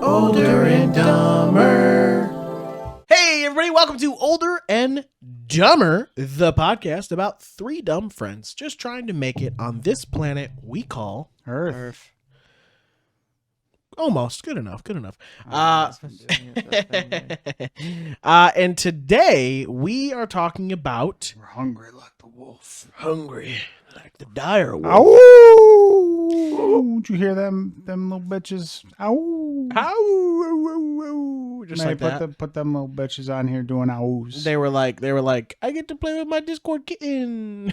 Older and Dumber. Hey, everybody, welcome to Older and Dumber, the podcast about three dumb friends just trying to make it on this planet we call Earth. Almost. Good enough. And today we are talking about... We're hungry like the wolf. Hungry like the dire wolf. Ow! Did you hear them little bitches? Ow! Ow! Just like that. Put them little bitches on here doing ows. They were like, I get to play with my Discord kitten.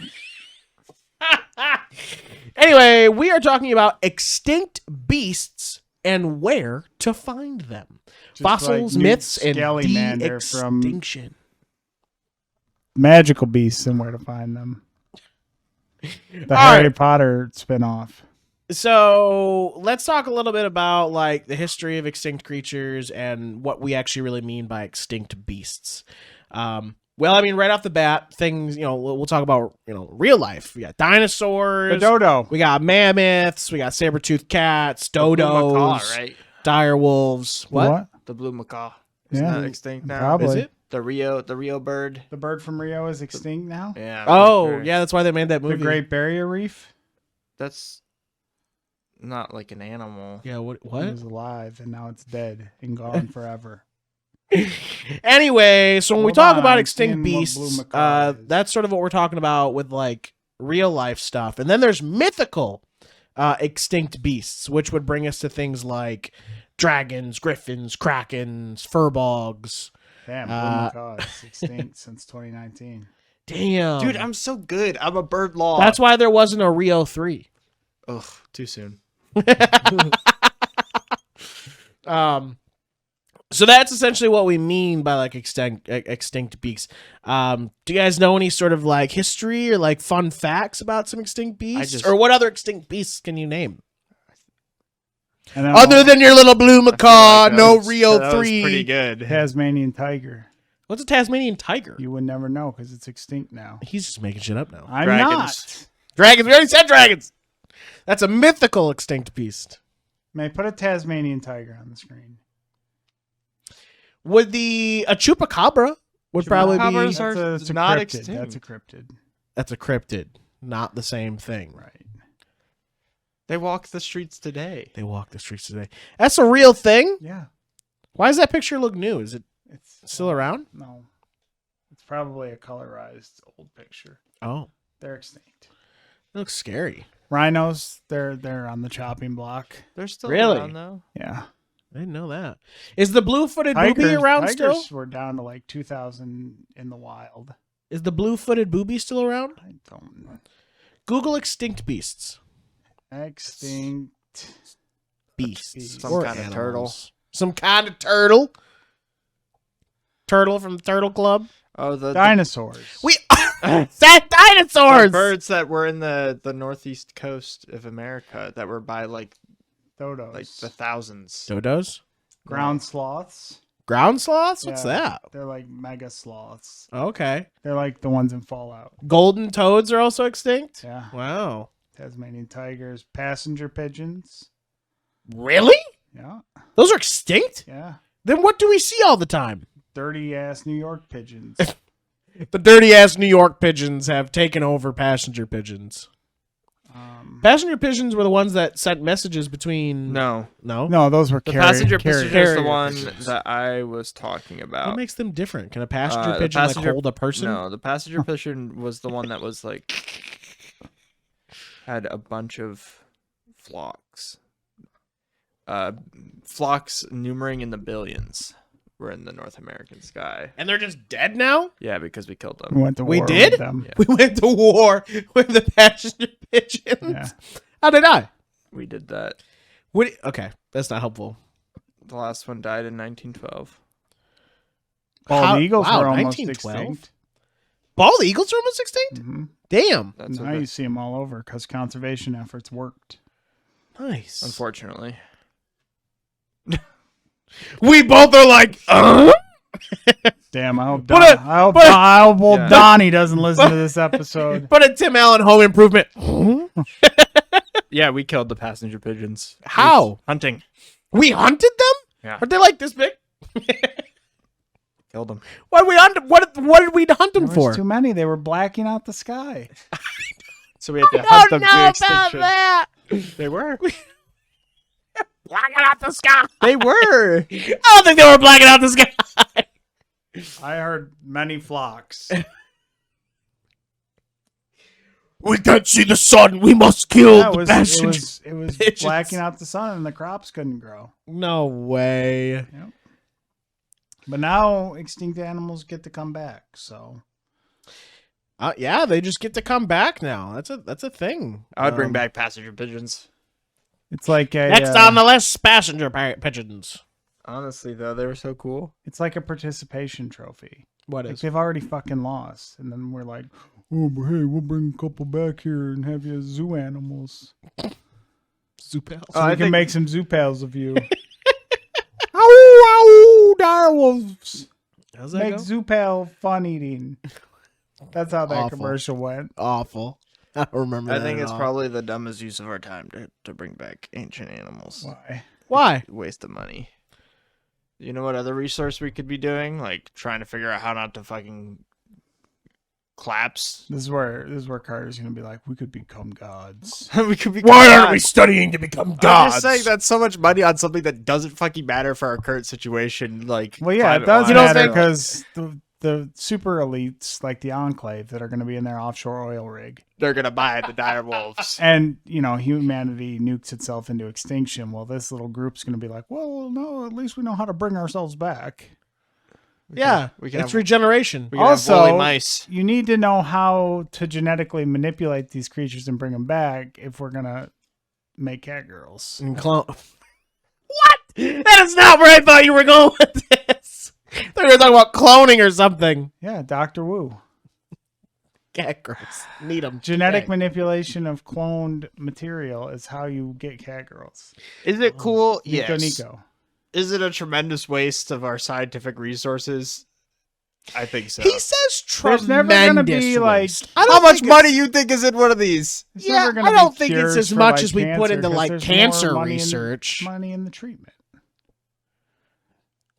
Anyway, we are talking about extinct beasts and where to find them. Just Fossils, like myths, and de-extinction. de-extinction. Magical beasts and where to find them. The All Harry right. Potter spinoff. So let's talk a little bit about like the history of extinct creatures and what we actually really mean by extinct beasts. Well, I mean, right off the bat, things, we'll talk about, real life. We got dinosaurs. The dodo. We got mammoths. We got saber-toothed cats, dodos, Blue macaw, right? dire wolves. What? The blue macaw. Isn't Yeah, that extinct now? probably. Is it? The Rio bird. The bird from Rio is extinct now? Yeah. Oh, for sure. yeah, that's why they made that The movie. Great Barrier Reef? That's not like an animal. Yeah, what? It was alive and now it's dead and gone forever. Anyway, so when we Hold talk on, about I'm extinct seeing what beasts, blue macaw is. that's sort of what we're talking about with like real life stuff. And then there's mythical extinct beasts, which would bring us to things like dragons, griffins, krakens, furbogs. Damn, blue macaw is extinct since 2019. Damn. Dude, I'm so good. I'm a bird law. That's why there wasn't a Rio 3. Ugh, too soon. So that's essentially what we mean by like extinct beasts. Do you guys know any sort of like history or like fun facts about some extinct beasts? Or what other extinct beasts can you name? And then Other than your little blue macaw, like that no was- Rio that was 3. pretty good. Tasmanian tiger. What's a Tasmanian tiger? You would never know because it's extinct now. He's just making shit up now. I'm Dragons. not. Dragons. We already said dragons. That's a mythical extinct beast. May I put a Tasmanian tiger on the screen? Would a chupacabra would probably be... Chupacabras are That's a not cryptid. extinct. That's a cryptid. That's a cryptid. Not the same thing. Right. They walk the streets today. They walk the streets today. That's a real thing? Yeah. Why does that picture look new? Is it It's still around? No. It's probably a colorized old picture. Oh, They're extinct. it looks scary. Rhinos, they're on the chopping block. They're still Really? around, though. Yeah. I didn't know that. Is the blue-footed booby around still? Tigers were down to like 2,000 in the wild. Is the blue-footed booby still around? I don't know. Google extinct beasts. Extinct. Beasts. Some or kind of animals. Some kind of turtle. Turtle from the Turtle Club. Oh, the Dinosaurs. We that dinosaurs. birds that were in the northeast coast of America that were by like Dodos. the thousands. Dodos. Ground sloths. Ground sloths. What's Yeah. that? They're like mega sloths. Okay. They're like the ones in Fallout. Golden toads are also extinct. Yeah. Wow. Tasmanian tigers. Passenger pigeons. Really? Yeah. Those are extinct? Yeah. Then what do we see all the time? Dirty ass New York pigeons. The dirty ass New York pigeons have taken over passenger pigeons. Passenger pigeons were the ones that sent messages between. No. no, those were The carrier passenger pigeon is carrier the one pigeons. that I was talking about. What makes them different? Can a passenger The pigeon passenger- like hold a person? No, the passenger pigeon was the one that was like had a bunch of flocks. Flocks numbering in the billions were in the North American sky. And they're just dead now? Yeah, because we killed We them. went to We war did? with them. Yeah. We went to war with the passenger pigeons. Yeah. How'd they die? We did that. Okay, that's not helpful. The last one died in 1912. Bald eagles wow, were almost 1912? extinct. Bald eagles are almost extinct? hmm Damn. That's Now what you see them all over because conservation efforts worked. Nice. unfortunately. We both are like, Damn, I hope But, I hope old Yeah. Donnie doesn't listen to this episode. But a Tim Allen Home Improvement. Yeah, we killed the passenger pigeons. How? Hunting. We hunted them? Yeah. Aren't they like this big? Killed them. What did we hunt? What did we hunt them There for? was too many. They were blacking out the sky. So we had to I hunt don't them know to about extinction. that. They were. Blacking out the sky. They were. I don't think they were blacking out the sky. I heard many flocks. We can't see the sun. We must kill Yeah, the it passenger. was pigeons. blacking out the sun and the crops couldn't grow. No way. But now extinct animals get to come back. So Yeah, they just get to come back now. That's a thing. I would bring back passenger pigeons. it's like a Next on the list, passenger pigeons. Honestly, though, they were so cool. it's like a participation trophy. What Like is? they've already fucking lost, and then we're like, oh, but hey, we'll bring a couple back here and have you as zoo animals, Zoo pals. so we can make some zoo pals of you. Ow, direwolves. How's that Make go? zoo pal fun eating. That's how that Awful. commercial went. Awful. I don't remember I that think at it's all. probably the dumbest use of our time to bring back ancient animals. Why? Why? Waste of money. You know what other resource we could be doing? Like trying to figure out how not to fucking collapse. This is where Carter's gonna be like, we could become gods. We could be. Why aren't we studying to become I'm gods? just saying that's so much money on something that doesn't fucking matter for our current situation. Like, Well, yeah, it climate-wise. does You don't matter think- because the super elites, like the Enclave, that are going to be in their offshore oil rig, they're gonna buy the dire wolves. and humanity nukes itself into extinction. Well, this little group's going to be like, well, no, at least we know how to bring ourselves back. Yeah, we can it's have- regeneration. We can Also, have woolly mice. You need to know how to genetically manipulate these creatures and bring them back if we're going to make cat girls. And clone. What? That is not where I thought you were going with this. I thought you were talking about cloning or something. Yeah, Dr. Wu. Cat girls. Need them. Genetic manipulation of cloned material is how you get cat girls. Is it cool? Nico Yes. Nico. Is it a tremendous waste of our scientific resources? I think so. He says There's tremendous never gonna be, like- waste. I don't How much think money it's- you think is in one of these? It's Yeah, never gonna I don't be think it's cures as for, much like, as we put cancer, into 'cause like there's more cancer money in- research. money in the treatment.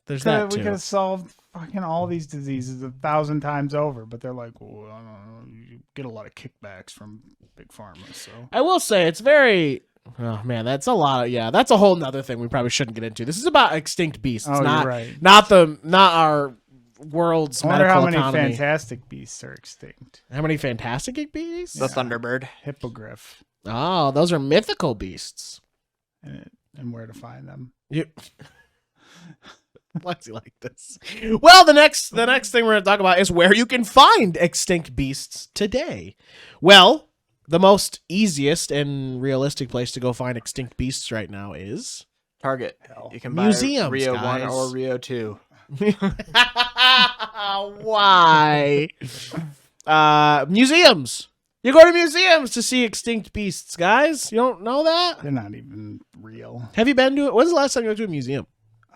There's We that could too. have solved fucking all these diseases 1,000 times over, but they're like, well, I don't know, you get a lot of kickbacks from big pharma, so I will say it's very. Oh man, that's a lot of that's a whole nother thing we probably shouldn't get into. This is about extinct beasts. It's Oh, not you're right. not our world's I wonder medical how many economy. fantastic beasts are extinct. How many fantastic beasts? The Thunderbird. Hippogriff Oh, those are mythical beasts. and where to find them. You. Why is he like this? Well, the next thing we're going to talk about is where you can find extinct beasts today. Well, the most easiest and realistic place to go find extinct beasts right now is Target. Hell. You can buy Museums, Rio 1 guys. or Rio 2. why? Museums. You go to museums to see extinct beasts, guys. You don't know that? They're not even real. Have you been to it? When's the last time you went to a museum?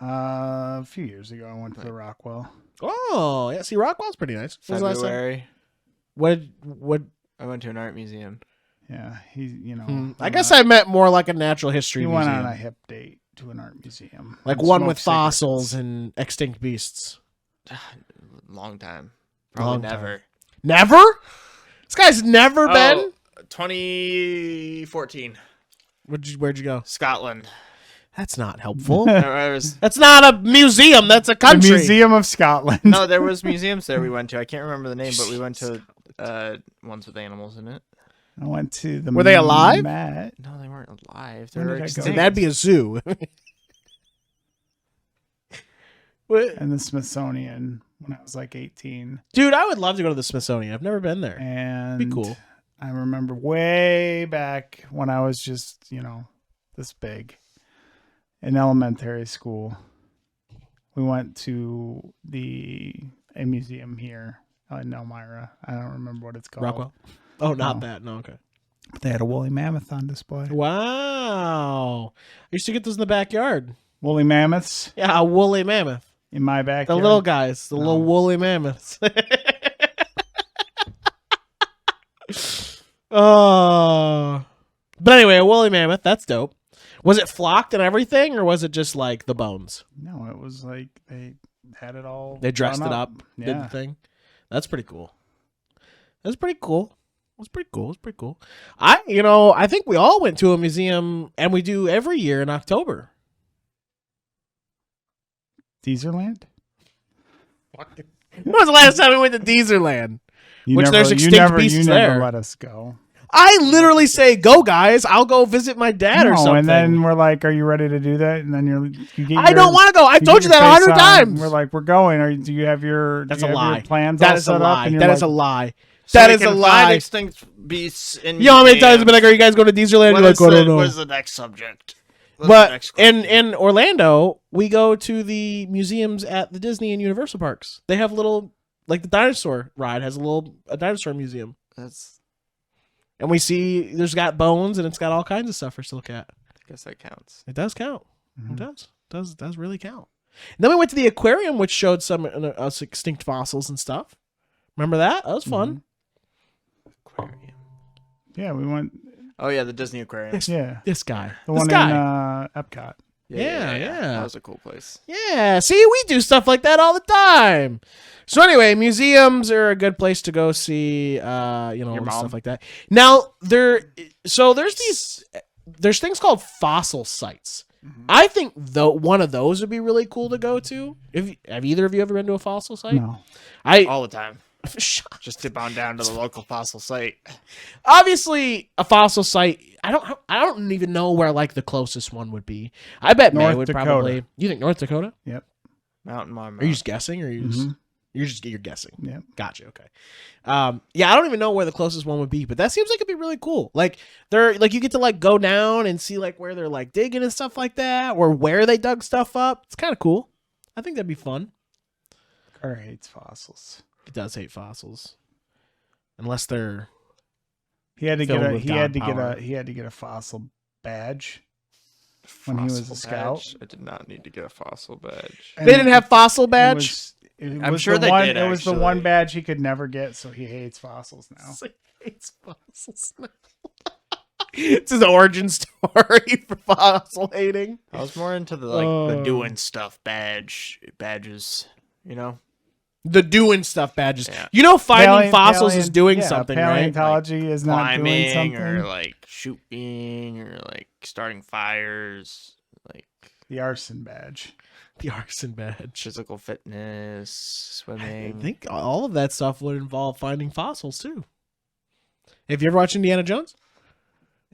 A few years ago, I went to the Rockwell. Oh, yeah. See, Rockwell's pretty nice. When was the last time? February. What? I went to an art museum. Yeah, he, I guess I meant more like a natural history he museum. went on a hip date to an art museum, Like and one smoked with fossils cigarettes. and extinct beasts. Long time. Probably Long time. never. Never? This guy's never been? 2014. Where'd you go? Scotland. That's not helpful. There was, That's not a museum. That's a The country. Museum of Scotland. no, there was museums there we went to. I can't remember the name, but we went to ones with animals in it. I went to the. Were they alive? Met. No, they weren't alive. They When were did I go? So extinct. that'd be a zoo. What? And the Smithsonian when I was like 18. Dude, I would love to go to the Smithsonian. I've never been there. And Be cool. I remember way back when I was just, this big in elementary school. We went to a museum here in Elmira. I don't remember what it's called. Rockwell? Oh, not No. that. No, okay. But they had a woolly mammoth on display. Wow. I used to get those in the backyard. Woolly mammoths Yeah, a woolly mammoth. in my The backyard. little guys, the little No. woolly mammoths. Oh. But anyway, a woolly mammoth, that's dope. Was it flocked and everything, or was it just like the bones? No, it was like they had it all. They dressed done it up, did Yeah. the thing. That's pretty cool. That's pretty cool. That's pretty cool. It's pretty cool. I think we all went to a museum, and we do every year in October. Deezerland? When was the last time we went to Deezerland? Which there's you extinct beasts you there. never let us go. I literally say, "Go, guys! I'll go visit my dad or No, something." and then we're like, "Are you ready to do that?" And then you get. I don't want to go. I've told you that 100 times. We're like, "We're going." Do you have your? That's do a you have lie. your plans That all is a set lie. up? And That you're is a like, lie. So That we is a can find lie. extinct beasts in You know how many times museums. I've been like, "Are you guys going to Deezerland?" What You're is like, "I the- don't know." what is the next subject? What's the But next question? in Orlando, we go to the museums at the Disney and Universal parks. They have little, like the dinosaur ride has a dinosaur museum, That's, and we see there's got bones and it's got all kinds of stuff for us to look at. I guess that counts. It does count. Mhm. It does really count. And then we went to the aquarium, which showed some us extinct fossils and stuff. Remember that? That was fun. Aquarium. Yeah, we went. Oh yeah, the Disney Aquarium. Yeah, This guy, the this one guy. in Epcot. Yeah. That was a cool place. Yeah, see, we do stuff like that all the time. So anyway, museums are a good place to go see, all Your the mom? stuff like that. Now there's things called fossil sites. I think one of those would be really cool to go to. Have either of you ever been to a fossil site? No, All the time. Shut Just tip on down to the local fossil site. Obviously, a fossil site. I don't even know where like the closest one would be. I bet May North would Dakota. probably. You think North Dakota? Mountain Mama. Are you just guessing, or are you just, Mhm. you're guessing? yeah. Gotcha. Okay. Yeah, I don't even know where the closest one would be, but that seems like it'd be really cool. Like they're like you get to like go down and see like where they're like digging and stuff like that, or where they dug stuff up. It's kind of cool. I think that'd be fun. Carter hates fossils. It does hate fossils, unless they're He had to Filled get a with he had to God get power. a he had to get a fossil badge. When he was a Fossil scout. badge? I did not need to get a fossil badge. they didn't have fossil badge. It I'm was sure the they one, did, It was the one actually. badge he could never get, so he hates fossils now. Hates fossils now. It's his origin story for fossil hating. I was more into the the doing stuff badges, you know? The doing stuff badges. Yeah. You know, finding Paleo- fossils is paleo- doing yeah, something, right? Paleontology is not doing Climbing something. or like shooting or like starting fires, like The arson badge. The arson badge. physical fitness, I swimming. think all of that stuff would involve finding fossils too. Have you ever watched Indiana Jones?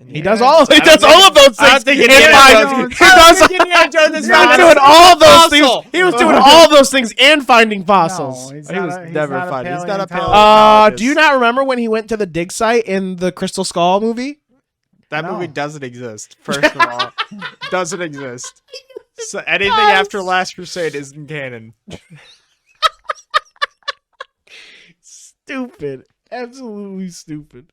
He does all. He does all of those things. I don't think and Indiana find- Jones- He does. Indiana Jones is He was not doing all those fossil. things. He was doing all those things and finding fossils. No, he's He not was a, he's never not fun. He's not a paleontologist. Do you not remember when he went to the dig site in the Crystal Skull movie? That No. movie doesn't exist. First of all, doesn't exist. So anything after Last Crusade isn't canon. Stupid. Absolutely stupid.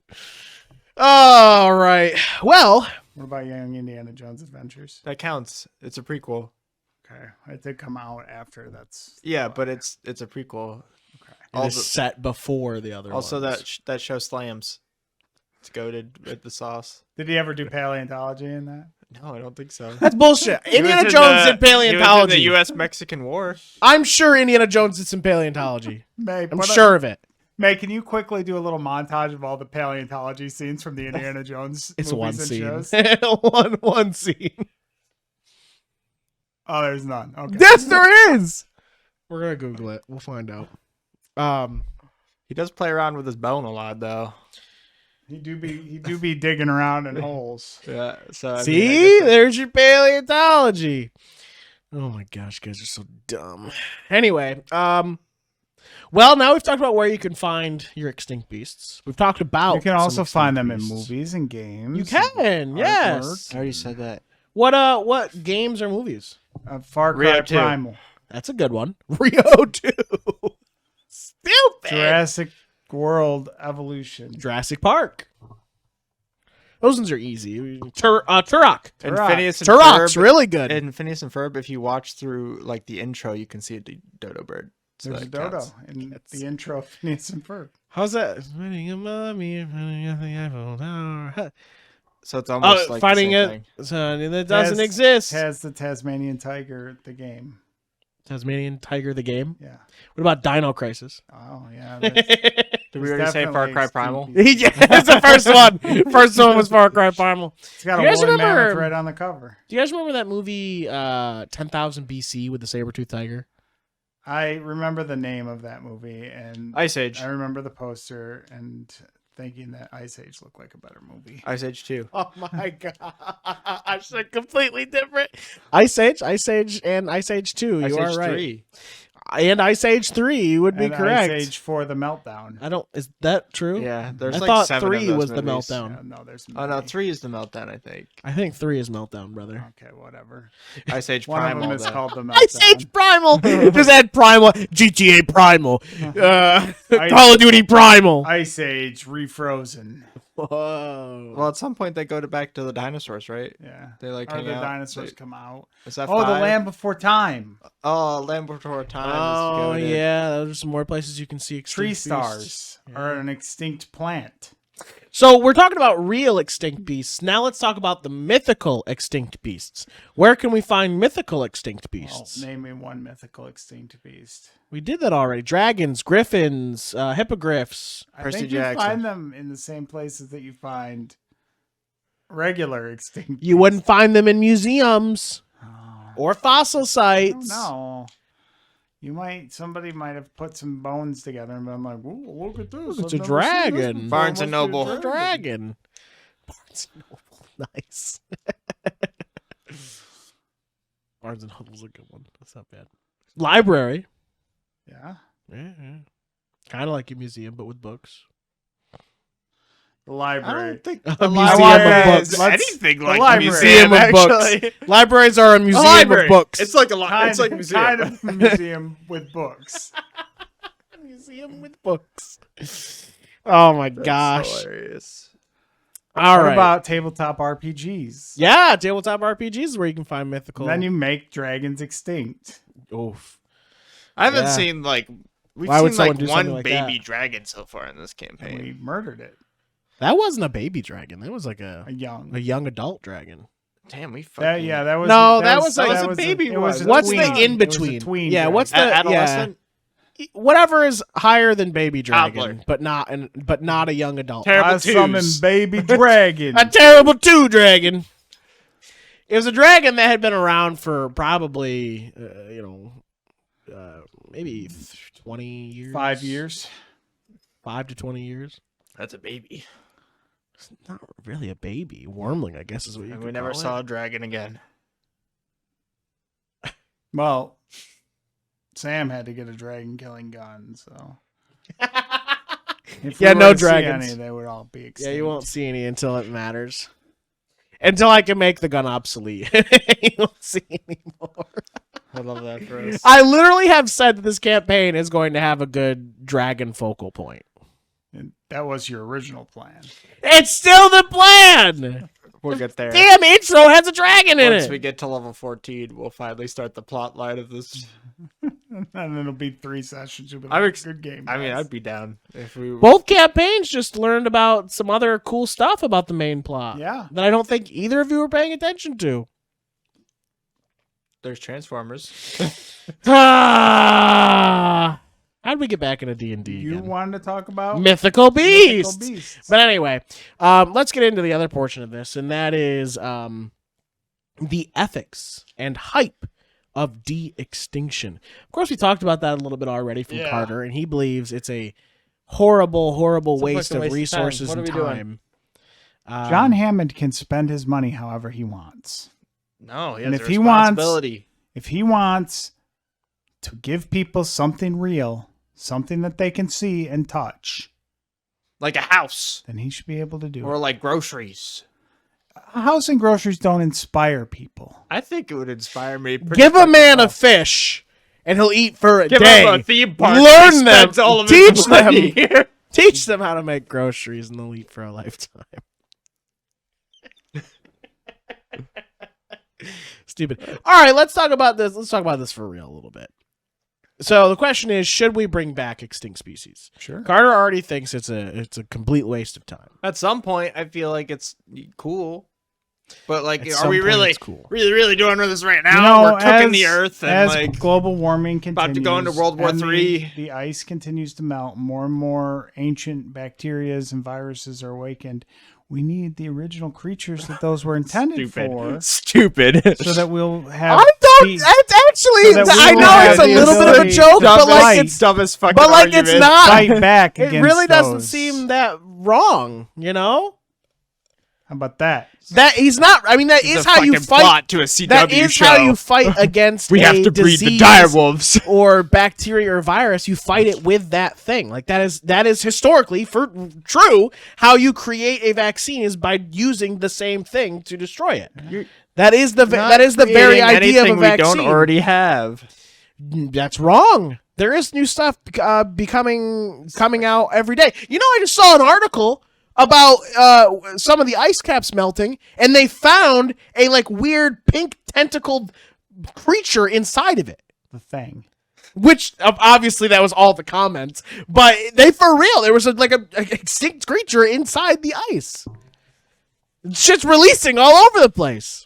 All right. Well, What about Young Indiana Jones Adventures? That counts. It's a prequel. Okay, it did come out after. That's Yeah, but it's a prequel. okay. it Also, is set before the other also ones. that show slams. It's goated with the sauce. Did he ever do paleontology in that? No, I don't think so. That's bullshit. He was Indiana in Jones the- did paleontology. He was in the U.S.-Mexican War. I'm sure Indiana Jones did some paleontology. May, I'm sure of it. May, can you quickly do a little montage of all the paleontology scenes from the Indiana Jones It's movies one and scene. shows? one scene. Oh, there's none. Okay. Yes, there is. We're gonna Google it. We'll find out. He does play around with his bone a lot, though. He do be digging around in holes. Yeah. So I mean, I see, guess there's your paleontology. Oh my gosh, guys are so dumb. Anyway, well, now we've talked about where you can find your extinct beasts. We've talked about You can some also find extinct them in beasts. movies and games. You can, yes. artwork. I already said that. What games or movies? Far Cry Rio 2. Primal, That's a good one. Rio 2. Stupid. Jurassic World Evolution, Jurassic Park. Those ones are easy. Turok. And Turok. Phineas and Turok's Ferb. really good. In Phineas and Ferb, if you watch through like the intro, you can see a dodo bird. So there's a that dodo counts. in the intro of Phineas and Ferb. How's that? Spinning a mommy, spinning at the Eiffel Tower. So it's almost like finding the same it. thing. So it doesn't exist. Has the Tasmanian tiger the game? Tasmanian Tiger the game. Yeah. What about Dino Crisis? Oh yeah. Did we already say Far Cry Primal? Yeah, that's the first one. First one was Far Cry Primal. It's got You a guys woolly remember- mammoth right on the cover. Do you guys remember that movie 10,000 BC with the saber-toothed tiger? I remember the name of that movie, and Ice Age. I remember the poster and thinking that Ice Age looked like a better movie. Ice Age 2. Oh my gosh, they're completely different. Ice Age, and Ice Age 2. Ice You Age are right. 3. And Ice Age 3, you would be And correct. Ice Age for the Meltdown. Is that true? Yeah, there's I like thought 7 3 of those was the movies. Meltdown. Yeah, no, there's Oh no, many. 3 is the Meltdown, I think. I think 3 is Meltdown, brother. Okay, whatever. Ice Age One Primal. of them is though. called the Meltdown. Ice Age Primal. Just add Primal. GTA Primal. Call of Duty Primal. Ice Age Refrozen. Whoa. Well, at some point they go back to the dinosaurs, right? Yeah. They like Or hang the out. dinosaurs come out. Is that Oh, the 5? Land Before Time. Oh, Land Before Time. Oh, is goated. yeah. Those are some more places you can see extinct Tree beasts. stars Yeah. are an extinct plant. So we're talking about real extinct beasts. Now let's talk about the mythical extinct beasts. Where can we find mythical extinct beasts? Well, name me one mythical extinct beast. We did that already. Dragons, griffins, hippogriffs. I Percy think Jackson. you find them in the same places that you find regular extinct You beasts. wouldn't find them in museums Oh, or fossil I don't sites. know. Somebody might have put some bones together and been like, "Ooh, look at this. It's I've a never seen this dragon. before. Barnes It and must be a Noble. Dragon. Barnes and Noble. Nice. Barnes and Noble's a good one. That's not bad. Library. Yeah. Yeah. Kind of like a museum, but with books. The I library. don't think A the museum library of books. is Let's- anything the like library. a museum, Museum of actually. books. Libraries are a museum library. of books. It's like a Kind, it's like a museum. kind of a museum with books. a museum with books. Oh my That's gosh. hilarious. All What right. about tabletop RPGs? Yeah, tabletop RPGs is where you can find mythical. Then you make dragons extinct. Oof. I haven't Yeah. seen we've Why would seen someone like do one something like baby that? dragon so far in this And campaign. we murdered it. That wasn't a baby dragon. That was like A a young. young adult dragon. Damn, we That, fucking yeah, that was No, that was like- that was a baby it was a one. What's tween. the It was a in-between? tween Yeah, dragon. what's the adolescent. Yeah, whatever is higher than baby dragon, Toddler. but not a young adult. Terrible I summoned twos. baby dragon. A terrible 2 dragon. It was a dragon that had been around for probably maybe 20 years. 5 years. 5 to 20 years. That's a baby. It's not really a baby. Wormling, I guess, is what you And could we never call saw it. a dragon again. Well, Sam had to get a dragon killing gun, so if we Yeah, were no to see dragons. any, they would all be extinct. Yeah, you won't see any until it matters. Until I can make the gun obsolete. You won't see anymore. I love that for us. I literally have said that this campaign is going to have a good dragon focal point. And that was your original plan. It's still the plan! We'll get there. Damn, intro has a dragon in Once it! we get to level 14, we'll finally start the plot line of this. And it'll be 3 sessions. You'll be I'm like, ex- good game. I mean, guys." I'd be down if we. Both campaigns just learned about some other cool stuff about the main plot Yeah. that I don't think either of you were paying attention to. There's Transformers. Ah! How'd we get back into D&D You again? wanted to talk about Mythical beasts! mythical beasts. But anyway, let's get into the other portion of this, and that is the ethics and hype of de-extinction. Of course, we talked about that a little bit already from Yeah. Carter, and he believes it's a horrible, horrible It's a waste fucking of waste of time. resources What and are we doing? time. John Hammond can spend his money however he wants. No, he And has if a he wants- responsibility. If he wants to give people something real, something that they can see and touch, Like a house. then he should be able to do Or it. like groceries. A house and groceries don't inspire people. I think it would inspire me. pretty Give a fucking man well. a fish, and he'll eat for a Give day. him a theme park. Learn He them. spends all of Teach his money them. here. Teach them how to make groceries, and they'll eat for a lifetime. Stupid. All right, let's talk about this. Let's talk about this for real a little bit. So the question is, should we bring back extinct species? Sure. Carter already thinks it's a complete waste of time. At some point, I feel like it's cool. But like, At are some we point, really, it's cool. really doing this right now? You know, We're cooking the earth and as like global warming continues, about to go into World War and III. The ice continues to melt. More and more ancient bacterias and viruses are awakened. We need the original creatures that those were intended for, Stupid. so that we'll have. I don't. the- It's actually. so that we I will know have it's a the little bit of a ability joke, to but like fight. it's. dumbest fucking But like it's argument. not. fight back It against really doesn't those. seem that wrong, you know. How about that? That he's not. I mean, that It's is a how you fucking fight. plot to a CW That is show. how you fight against. We a have to breed the disease direwolves. or bacteria or virus. You fight it with that thing. Like that is historically for true. How you create a vaccine is by using the same thing to destroy it. That is the very idea of a we vaccine. don't already have. That's wrong. There is new stuff coming out every day. You know, I just saw an article about some of the ice caps melting, and they found a like weird pink tentacled creature inside of it. The thing. Which obviously that was all the comments, but they for real there was a extinct creature inside the ice. Shit's releasing all over the place.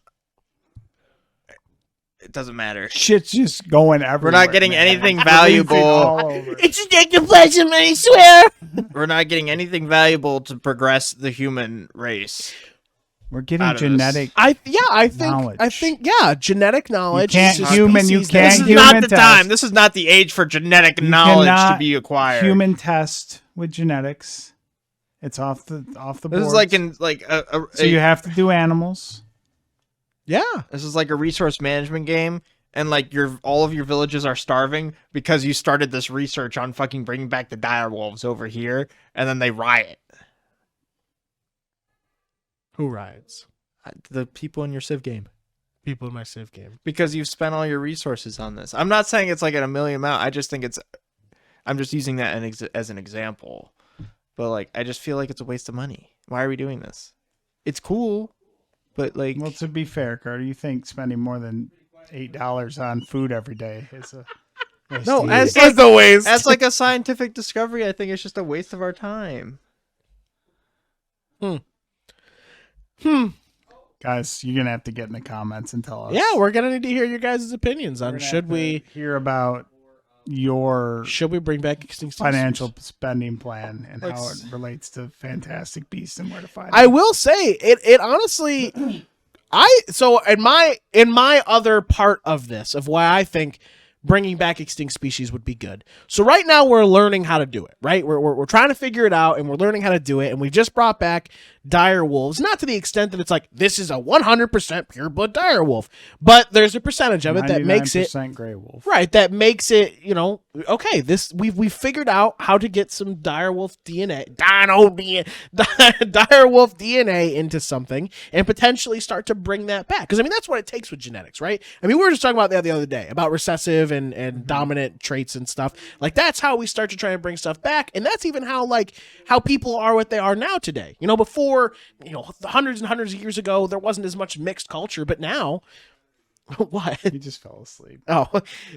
It doesn't matter. Shit's just going everywhere. We're not getting man. anything Releasing valuable. all over. It's a decompression, I swear. We're not getting anything valuable to progress the human race. We're getting out of this. genetic. I Knowledge. think knowledge. You can't is a human. You species can't This is human not the test. time. This is not the age for genetic You knowledge to cannot be acquired. Human test with genetics. It's off the This board. is like in like So you have to do animals. Yeah. this is like a resource management game, and like all of your villages are starving because you started this research on fucking bringing back the direwolves over here, and then they riot. Who rides? The people in your Civ game. People in my Civ game. Because you've spent all your resources on this. I'm not saying it's like at a million amount. I just think I'm just using that as an example. But like, I just feel like it's a waste of money. Why are we doing this? It's cool, but like, Well, to be fair, Carter, you think spending more than $8 on food every day is a waste No, of as money. like the waste. as like a scientific discovery, I think it's just a waste of our time. Guys, you're gonna have to get in the comments and tell us. Yeah, we're gonna need to hear your guys' opinions on We're gonna should have to we hear about your bring back extinct species? financial spending plan and Like how it relates to Fantastic Beasts and where to find I them. will say it honestly in my other part of this of why I think bringing back extinct species would be good. So right now we're learning how to do it, right? We're trying to figure it out and we're learning how to do it, and we've just brought back dire wolves, not to the extent that it's like this is a 100% pure blood dire wolf, but there's a percentage of it that makes it 99% gray wolf. right, that makes it, okay, this we've figured out how to get some dire wolf DNA into something and potentially start to bring that back. Because I mean that's what it takes with genetics, right? I mean we were just talking about that the other day about recessive and dominant traits and stuff. Like that's how we start to try and bring stuff back, and that's even how people are what they are now today. Before, hundreds and hundreds of years ago, there wasn't as much mixed culture, but now, what? He just fell asleep. Oh,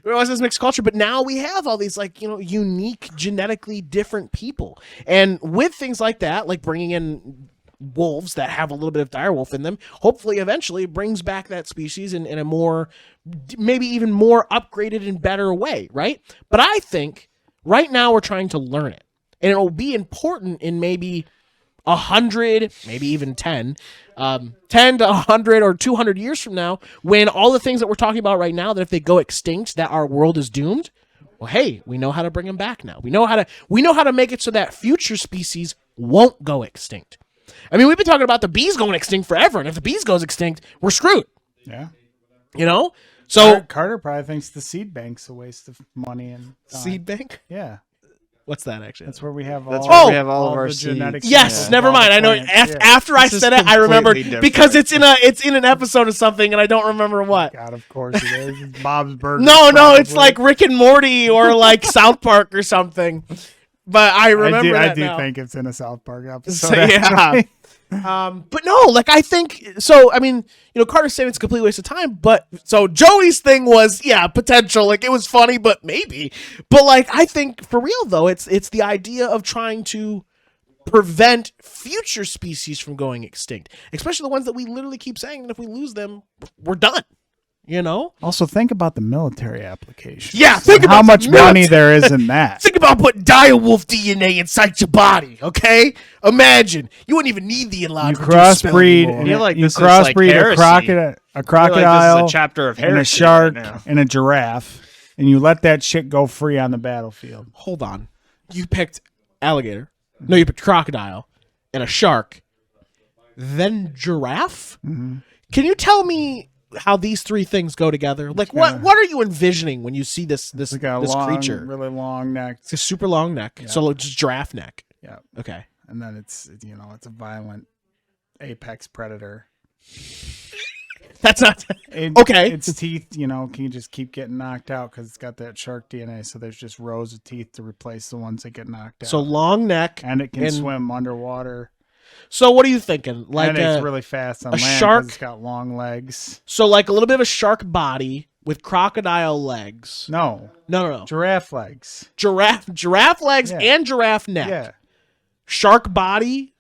there wasn't as mixed culture, but now we have all these unique, genetically different people, and with things like that, like bringing in wolves that have a little bit of direwolf in them, hopefully eventually brings back that species in a more, maybe even more upgraded and better way, right? But I think right now we're trying to learn it, and it will be important in maybe 100, maybe even 10 to 100 or 200 years from now, when all the things that we're talking about right now, that if they go extinct, that our world is doomed. Well, hey, we know how to bring them back now. We know how to make it so that future species won't go extinct. I mean, we've been talking about the bees going extinct forever, and if the bees goes extinct, we're screwed. Yeah. So Carter probably thinks the seed bank's a waste of money and time. seed bank. Yeah. What's that actually? That's where we have That's all, where we have all of our the seeds. genetics. Yes, of never all the mind. I know. plants. Yeah. After I This is said it, I remembered completely because different. it's in an episode of something, and I don't remember what. God, of course it is. It's Bob's Burgers. No, it's probably. like Rick and Morty or like South Park or something. But I remember I that do now. think it's in a South Park episode. So, yeah. actually. But no, like I think so. I mean, Carter's saying it's a complete waste of time, but so Joey's thing was potential, like it was funny, but maybe. But like I think for real though, it's the idea of trying to prevent future species from going extinct, especially the ones that we literally keep saying that if we lose them, we're done. Also, think about the military application. Yeah, think about how much the money military. there is in that. Think about putting direwolf DNA inside your body, okay? Imagine. You wouldn't even need the You illogical crossbreed, I feel like you this is like crossbreed heresy. a crocodile, Like this is a chapter of and a heresy shark right now. and a giraffe, and you let that shit go free on the battlefield. Hold on. You picked alligator. No, you picked crocodile and a shark. Then giraffe? Mm-hmm. Can you tell me how these three things go together? Like what are you envisioning when you see this It's got a this long, creature? really long neck. It's a super long neck. Yeah. So just giraffe neck. Yeah, Okay. and then it's a violent apex predator. That's not It, Okay. Its teeth, can you just keep getting knocked out because it's got that shark DNA. So there's just rows of teeth to replace the ones that get knocked out. so long neck. and it can and- swim underwater. So what are you thinking? Like and it's really fast on a land 'cause shark? It's got long legs. So like a little bit of a shark body with crocodile legs. No, No. giraffe legs. Giraffe legs Yeah. and giraffe neck. Yeah. Shark body.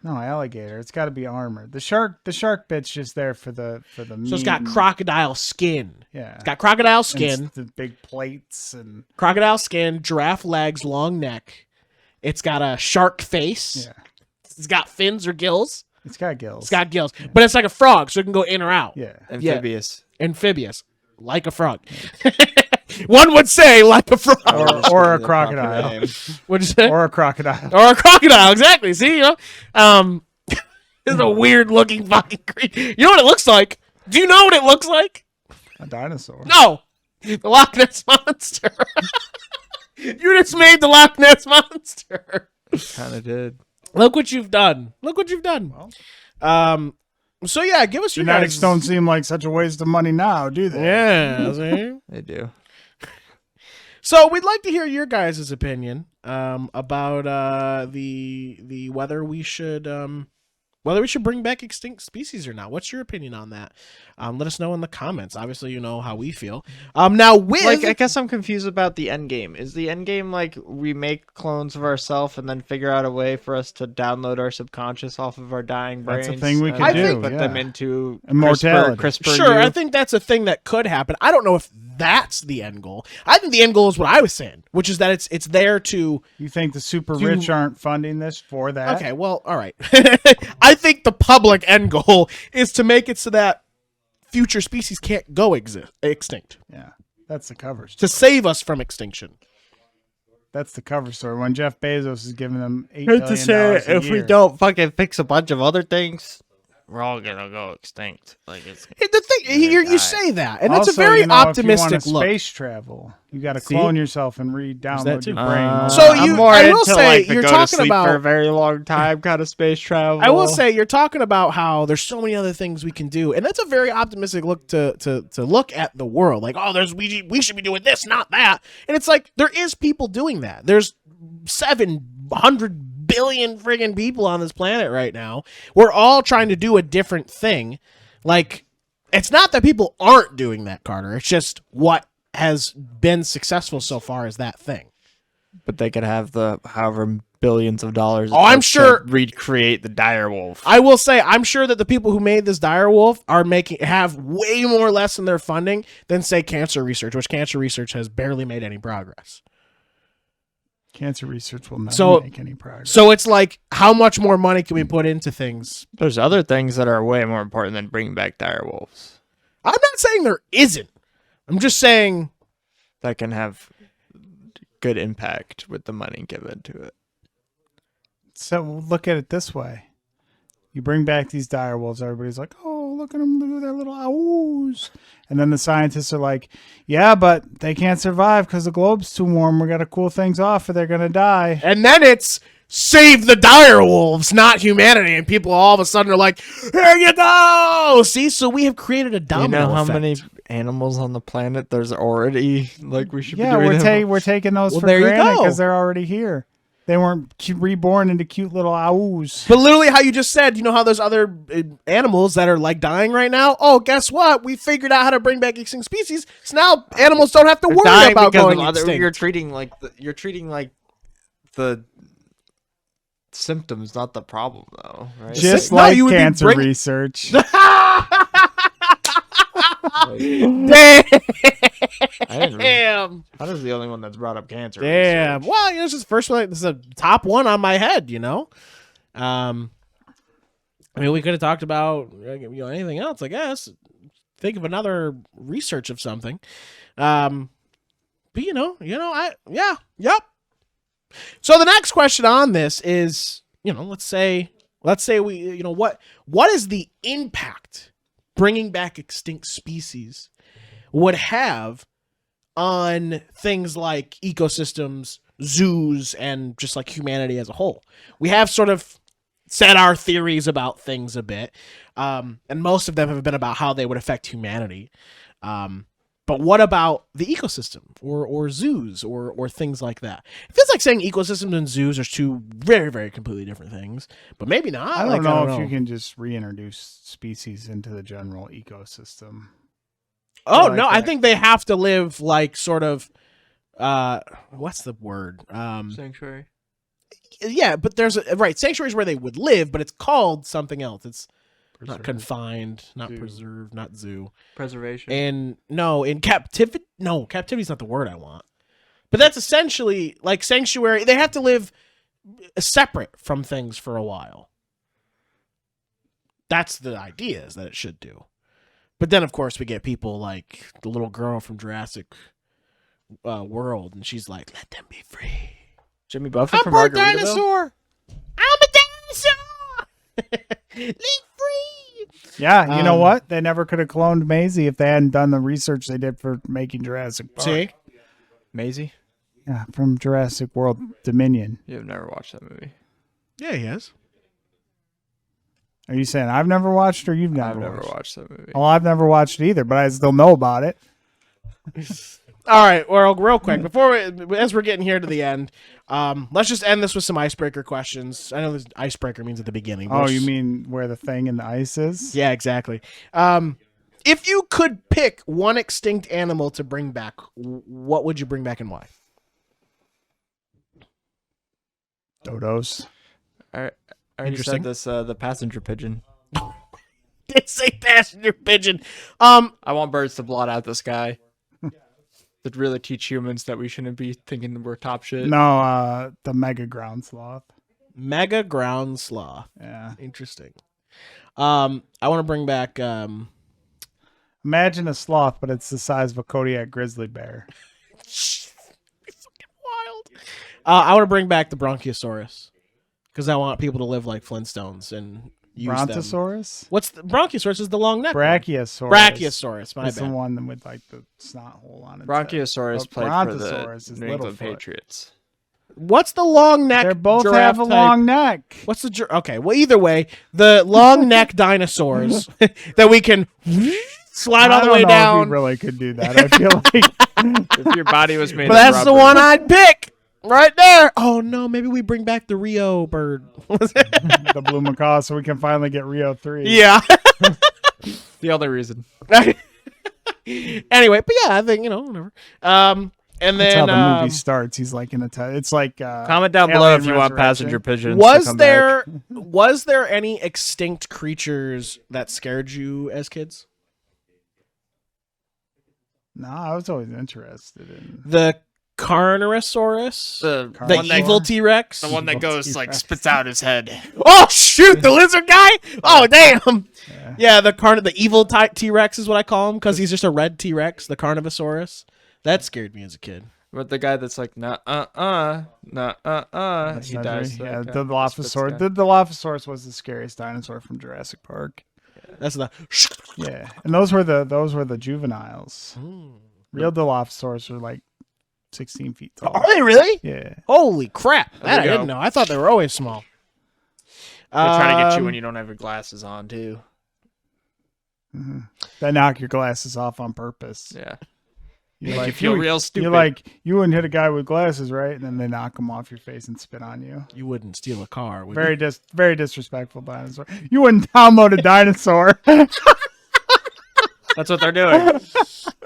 No, alligator. It's got to be armored. The shark bit's just there for the meat. So it's got and- crocodile skin. Yeah. It's got crocodile And skin, the big plates and crocodile skin, giraffe legs, long neck. It's got a shark face. yeah. It's got fins or gills. It's got gills. It's got gills. But it's like a frog, so it can go in or out. yeah. Amphibious. Amphibious. Like a frog. One would say like a frog. Or a crocodile. What'd you say? Or a crocodile. Or a crocodile, exactly. See, it's a weird looking fucking creature. You know what it looks like? Do you know what it looks like? A dinosaur. No, the Loch Ness monster. You just made the Loch Ness monster. Kind of did. Look what you've done. Well. So yeah, give us your Genetics guys. don't seem like such a waste of money now, do they? Yeah. See? They do. So we'd like to hear your guys' opinion about the whether we should bring back extinct species or not. What's your opinion on that? Let us know in the comments. Obviously, you know how we feel. Now with Like, I guess I'm confused about the end game. Is the end game like we make clones of ourselves and then figure out a way for us to download our subconscious off of our dying brains? That's a thing we and could do, Put yeah. them into Immortality. CRISPR. sure, I think that's a thing that could happen. I don't know if that's the end goal. I think the end goal is what I was saying, which is that it's there to. You think the super Do- rich aren't funding this for that? Okay, well, all right. I think the public end goal is to make it so that future species can't go extinct, Yeah. That's the cover story. to save us from extinction. That's the cover story. When Jeff Bezos is giving them $8 billion a if we year. don't fucking fix a bunch of other things, we're all gonna go extinct. Like it's The thing, Gonna die. you say that, and that's a Also, very if you want optimistic to look. space travel, you got to See? clone yourself and that re-download too. your brain. So I'm you- more I will into, say, like, the you're go talking to sleep about- for a very long time kind of space travel. I will say you're talking about how there's so many other things we can do, and that's a very optimistic look to look at the world. Like, oh, we should be doing this, not that. And it's like there is people doing that. There's 700 billion friggin' people on this planet right now. We're all trying to do a different thing. Like, it's not that people aren't doing that, Carter. It's just what has been successful so far is that thing. But they could have the however billions of dollars. Oh, I'm it takes to sure- recreate the dire wolf. I will say, I'm sure that the people who made this direwolf have way more less in their funding than, say, cancer research, which cancer research has barely made any progress. Cancer research will never So- make any progress. So it's like, how much more money can we put into things? There's other things that are way more important than bringing back dire wolves I'm not saying there isn't. I'm just saying, that can have good impact with the money given to it. So look at it this way. You bring back these dire wolves, everybody's like, oh, look at them do their little ows. And then the scientists are like, yeah, but they can't survive because the globe's too warm. We got to cool things off or they're going to die. and then it's save the direwolves, not humanity. And people all of a sudden are like, here you go. See, so we have created a Do you domino know how effect. many animals on the planet there's already? Like we should Yeah, be doing. we're taking those Well, for there you granted go. because they're already here. They weren't reborn into cute little owls. But literally how you just said, you know how there's other animals that are like dying right now? Oh, guess what? We figured out how to bring back extinct species. So now animals don't have to worry Dying about because going of other, extinct. you're treating like the symptoms, not the problem, though, right? Just No, like you would be cancer bringing- research. Damn. I didn't really, I was the only one that's brought up cancer. Damn. research. Well, this is the first one. This is a top one on my head, I mean, we could have talked about anything else, I guess. Think of another research of something. But yep. So the next question on this is, let's say we, what is the impact bringing back extinct species would have on things like ecosystems, zoos, and just like humanity as a whole? We have sort of said our theories about things a bit, and most of them have been about how they would affect humanity. But what about the ecosystem or zoos or things like that? It feels like saying ecosystems and zoos are two very, very completely different things, but maybe not. I don't know if you can just reintroduce species into the general ecosystem. Oh, like no, I that. think they have to live like sort of, what's the word? Sanctuary. Yeah, but there's sanctuaries where they would live, but it's called something else. It's not confined, not Zoo. preserved, not zoo. Preservation. And no, in captivity. No, captivity is not the word I want. But that's essentially like sanctuary. They have to live separate from things for a while. That's the idea, is that it should do. But then, of course, we get people like the little girl from Jurassic World, and she's like, "Let them be free." Jimmy Buffett I'm from part Margaritaville? dinosaur. I'm a dinosaur. Leave free. Yeah, you know what? They never could have cloned Maisie if they hadn't done the research they did for making Jurassic Park. See? Maisie? Yeah, from Jurassic World Dominion. You've never watched that movie. Yeah, he is. Are you saying I've never watched or you've never I've never watched? watched that movie. Well, I've never watched it either, but I still know about it. All right, well, real quick, as we're getting here to the end, let's just end this with some icebreaker questions. I know this icebreaker means at the beginning. Oh, you mean where the thing in the ice is? Yeah, exactly. If you could pick one extinct animal to bring back, what would you bring back and why? Dodos. I already Interesting. said this, the passenger pigeon. Did say passenger pigeon. I want birds to blot out the sky. That really teach humans that we shouldn't be thinking we're top shit. No, the mega ground sloth. Mega ground sloth. Yeah. Interesting. I want to bring back. Imagine a sloth, but it's the size of a Kodiak grizzly bear. Fucking wild. I want to bring back the Bronchiosaurus because I want people to live like Flintstones and use them. Brontosaurus? What's the Bronchiosaurus? Is the long neck? one. Brachiosaurus. Brachiosaurus. My That's the bad. one with like the snot hole on it. Bronchiosaurus But played Brontosaurus for is the New England Littlefoot. Patriots. What's the long neck? They both giraffe have a type? long neck. What's the okay? Well, either way, the long neck dinosaurs that we can slide all the way I don't know if down. you really could do that. I feel like If your body was made But of that's the rubber. one I'd pick right there. Oh no, maybe we bring back the Rio bird. the blue macaw, so we can finally get Rio 3. Yeah. The only reason. Anyway, but yeah, I think whatever. And That's then how the movie starts. He's like in a it's like Comment down below Alien if you want Resurrection. passenger pigeons. to was come there back. was there any extinct creatures that scared you as kids? No, I was always interested in The Carnosaurus, the the one that- evil T-Rex. The one that Evil goes like T-Rex. spits out his head. Oh shoot, the lizard guy! Oh damn! Yeah. Yeah, the evil type T-Rex is what I call him because he's just a red T-Rex, the Carnosaurus. That scared me as a kid. But the guy that's like, nah, That's he not dies. very- that yeah, guy. the Dilophosaurus. Spits The Dilophosaurus was the scariest dinosaur from Jurassic Park. That's the. Yeah, and those were the juveniles. Real Dilophosaurus are like 16 feet tall. Are they really? Yeah. Holy crap! That There I you didn't go. know. I thought they were always small. They try to get you when you don't have your glasses on too. They knock your glasses off on purpose. Yeah. Make you feel real stupid. You're like, you wouldn't hit a guy with glasses, right? And then they knock him off your face and spit on you. You wouldn't steal a car, would Very you? very disrespectful dinosaur. You wouldn't download a dinosaur. That's what they're doing.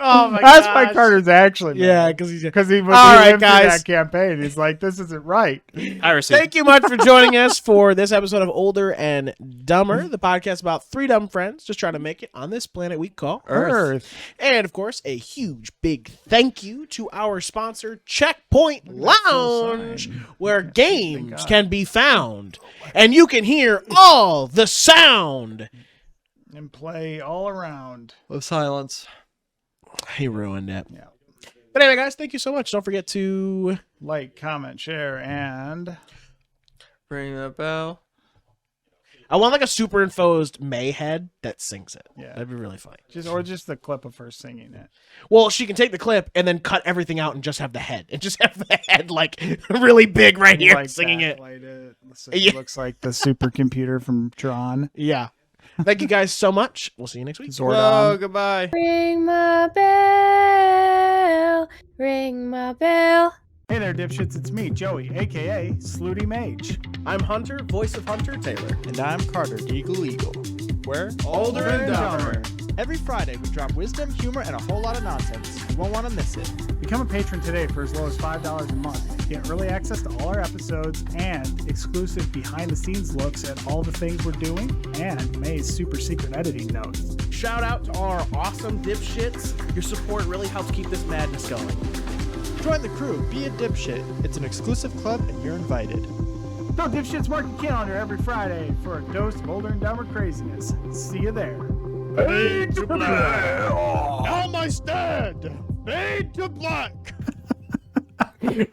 Oh my That's gosh. why Carter's actually mad. Yeah, because he he All lived right, through guys. that campaign. He's like, this isn't right. I received. Thank you much for joining us for this episode of Older and Dumber, the podcast about three dumb friends just trying to make it on this planet we call Earth. And of course, a huge big thank you to our sponsor, Checkpoint Lounge, where games can be found and you can hear all the sound. And play all around. Love silence. He ruined it. Yeah. But anyway, guys, thank you so much. Don't forget to Like, comment, share, and Ring the bell. I want like a superimposed May head that sings it. Yeah. That'd be really funny. just the clip of her singing it. Well, she can take the clip and then cut everything out and just have the head. And just have the head like really big right here Like singing it. backlight it. So Yeah. it looks like the supercomputer from Tron. Yeah. Thank you guys so much. We'll see you next week. Oh, Zordon. goodbye. Ring my bell, ring my bell. Hey there, dipshits. It's me, Joey, a.k.a. Slooty Mage. I'm Hunter, voice of Hunter Taylor. And I'm Carter, Eagle Eagle. We're Older and Dumber. Every Friday, we drop wisdom, humor, and a whole lot of nonsense. You won't want to miss it. Become a patron today for as low as $5 a month. Get early access to all our episodes and exclusive behind-the-scenes looks at all the things we're doing and May's super secret editing notes. Shout out to our awesome dipshits. Your support really helps keep this madness going. Join the crew. Be a dipshit. It's an exclusive club, and you're invited. So, dipshits, mark your calendar every Friday for a dose of Older and Dumber craziness. See you there. Fade to black. Down my stand. Fade to black.